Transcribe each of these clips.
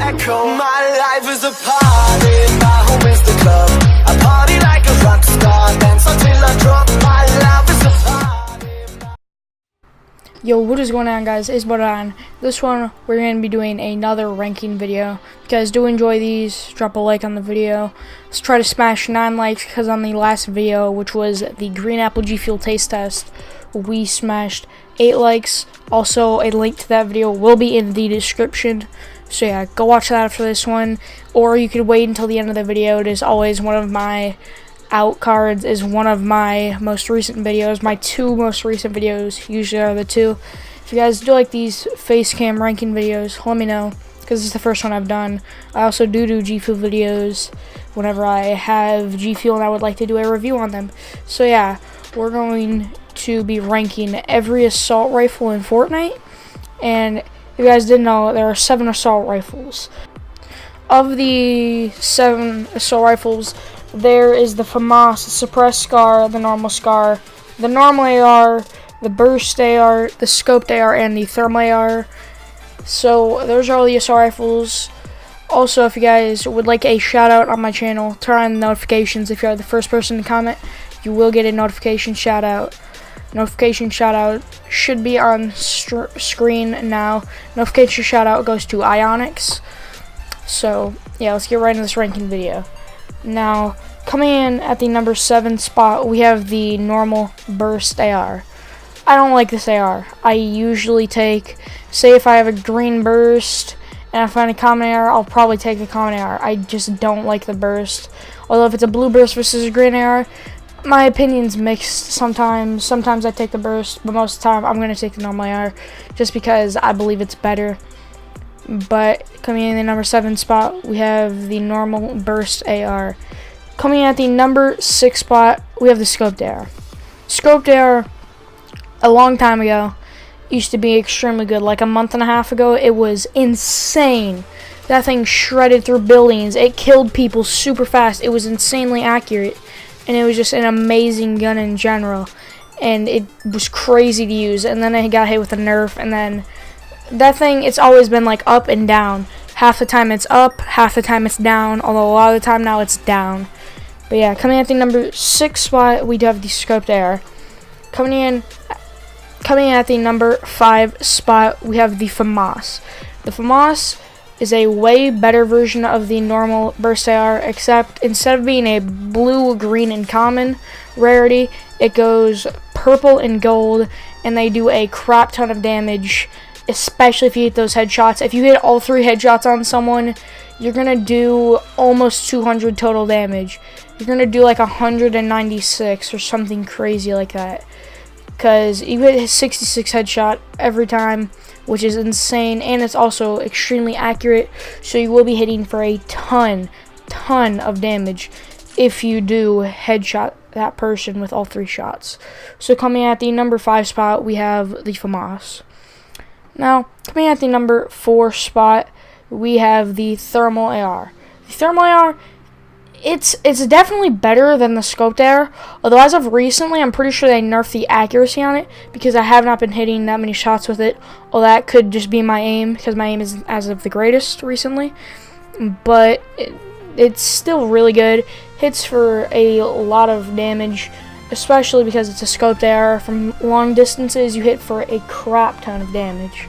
echo. My life is a party, my home is the club. I party like a rock star, dance until I drop. My life is a party. Yo, what is going on, guys? It's Devine. This one, we're going to be doing another ranking video. If you guys do enjoy these, drop a like on the video. Let's try to smash 9 likes, because on the last video, which was the Green Apple G Fuel taste test, we smashed 8 likes. Also, a link to that video will be in the description. So yeah, go watch that after this one. Or you could wait until the end of the video. It is always one of my out cards, is one of my most recent videos. My 2 most recent videos usually are the 2. If you guys do like these face cam ranking videos, let me know, because it's the first one I've done. I also do G Fuel videos whenever I have G Fuel and I would like to do a review on them. So yeah, we're going to be ranking every assault rifle in Fortnite. And if you guys didn't know, there are 7 assault rifles. Of the 7 assault rifles, there is the FAMAS, the suppressed SCAR, the normal SCAR, the normal AR, the burst AR, the scoped AR, and the thermal AR. So those are all the assault rifles. Also, if you guys would like a shout out on my channel, turn on the notifications. If you are the first person to comment, you will get a notification shout out. Notification shout out should be on screen now. Notification shout out goes to Ionix. So yeah, let's get right into this ranking video. Now, coming in at the number 7 spot, we have the normal burst AR. I don't like this AR. I usually take, say if I have a green burst and I find a common AR, I'll probably take the common AR. I just don't like the burst. Although if it's a blue burst versus a green AR, my opinion's mixed sometimes. Sometimes I take the burst, but most of the time I'm going to take the normal AR just because I believe it's better. But coming in the number 7 spot, we have the normal burst AR. Coming in at the number 6 spot, we have the scoped AR. Scoped AR, a long time ago, used to be extremely good. Like a month and a half ago, it was insane. That thing shredded through buildings. It killed people super fast. It was insanely accurate. And it was just an amazing gun in general. And it was crazy to use. And then it got hit with a nerf, and then that thing, it's always been like up and down. Half the time it's up, half the time it's down, although a lot of the time now it's down. But yeah, coming at the number 6 spot, we do have the scoped AR. Coming in at the number 5 spot, we have the FAMAS. The FAMAS is a way better version of the normal burst AR, except instead of being a blue, green, and common rarity, it goes purple and gold, and they do a crap ton of damage, especially if you hit those headshots. If you hit all 3 headshots on someone, you're going to do almost 200 total damage. You're going to do like 196 or something crazy like that. Because you hit a 66 headshot every time, which is insane. And it's also extremely accurate. So you will be hitting for a ton of damage if you do headshot that person with all 3 shots. So coming at the number 5 spot, we have the FAMAS. Now, coming at the number 4 spot, we have the thermal AR. The thermal AR, it's definitely better than the scoped AR, although as of recently, I'm pretty sure they nerfed the accuracy on it, because I have not been hitting that many shots with it. Well, that could just be my aim, because my aim is as of the greatest recently, but it's still really good. Hits for a lot of damage, especially because it's a scoped AR. From long distances, you hit for a crap ton of damage.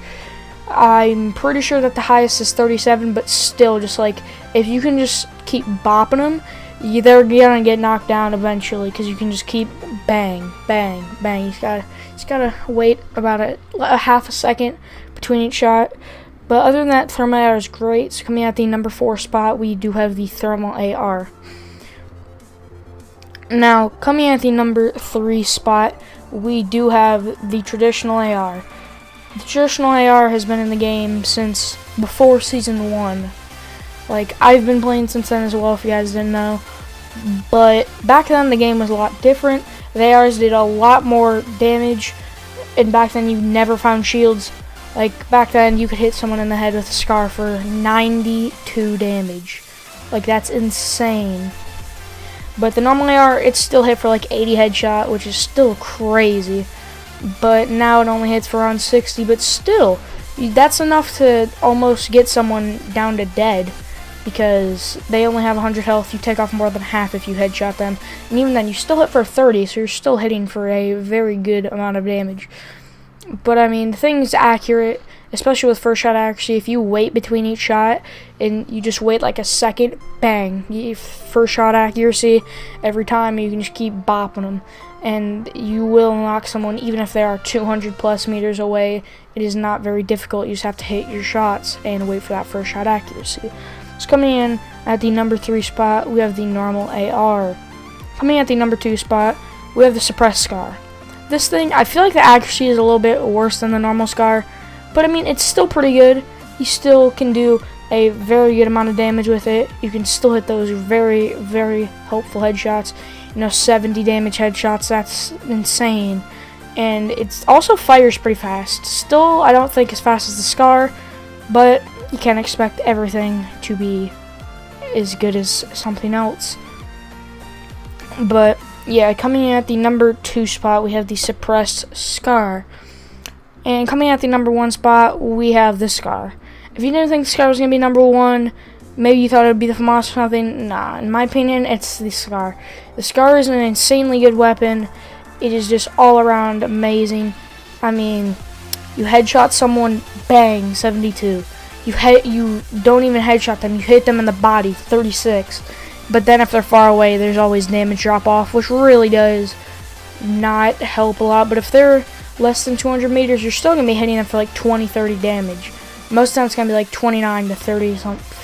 I'm pretty sure that the highest is 37, but still, just like, if you can just keep bopping them, they're gonna get knocked down eventually, because you can just keep bang, bang, bang. You just gotta wait about a half a second between each shot. But other than that, thermal AR is great. So coming at the number 4 spot, we do have the thermal AR. Now, coming at the number 3 spot, we do have the traditional AR. The traditional AR has been in the game since before Season 1. Like, I've been playing since then as well, if you guys didn't know. But back then, the game was a lot different. The ARs did a lot more damage, and back then, you never found shields. Like, back then, you could hit someone in the head with a SCAR for 92 damage. Like, that's insane. But the normal AR, it still hit for like 80 headshot, which is still crazy. But now it only hits for around 60, but still, that's enough to almost get someone down to dead, because they only have 100 health. You take off more than half if you headshot them, and even then you still hit for 30, so you're still hitting for a very good amount of damage. But I mean, the thing's accurate, especially with first shot accuracy. If you wait between each shot and you just wait like a second, bang, first shot accuracy every time. You can just keep bopping them, and you will knock someone even if they are 200 plus meters away. It is not very difficult. You just have to hit your shots and wait for that first shot accuracy. So coming in at the number 3 spot, we have the normal AR. Coming at the number 2 spot, we have the suppressed SCAR. This thing, I feel like the accuracy is a little bit worse than the normal SCAR, but I mean, it's still pretty good. You still can do a very good amount of damage with it. You can still hit those very, very helpful headshots. 70 damage headshots, that's insane. And it also fires pretty fast. Still, I don't think as fast as the SCAR, but you can't expect everything to be as good as something else. But yeah, coming in at the number 2 spot, we have the suppressed SCAR. And coming at the number 1 spot, we have the SCAR. If you didn't think the SCAR was going to be number 1, maybe you thought it would be the FAMAS or something. Nah, in my opinion, it's the SCAR. The SCAR is an insanely good weapon. It is just all around amazing. I mean, you headshot someone, bang, 72. You don't even headshot them. You hit them in the body, 36. But then if they're far away, there's always damage drop off, which really does not help a lot. But if they're less than 200 meters, you're still going to be hitting them for like 20, 30 damage. Most of the time it's going to be like 29 to 30,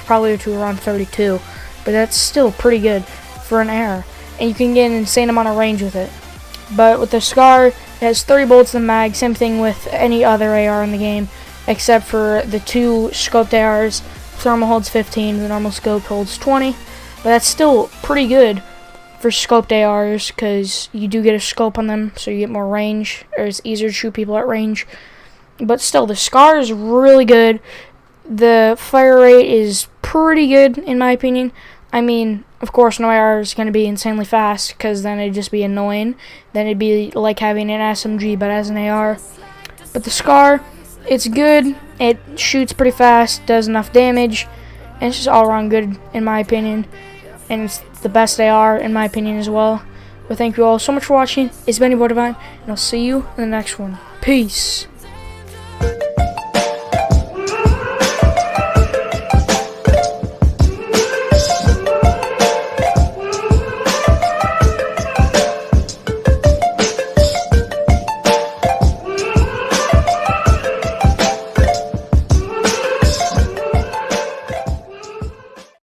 probably to around 32. But that's still pretty good for an AR. And you can get an insane amount of range with it. But with the SCAR, it has 30 bullets in the mag. Same thing with any other AR in the game, except for the 2 scoped ARs. Thermal holds 15, the normal scope holds 20. But that's still pretty good for scoped ARs, because you do get a scope on them, so you get more range, or it's easier to shoot people at range. But still, the SCAR is really good. The fire rate is pretty good, in my opinion. I mean, of course, no AR is going to be insanely fast, because then it'd just be annoying. Then it'd be like having an SMG, but as an AR. But the SCAR, it's good. It shoots pretty fast, does enough damage, and it's just all around good, in my opinion. And it's the best AR, in my opinion, as well. But thank you all so much for watching. It's been your boy Devine, and I'll see you in the next one. Peace.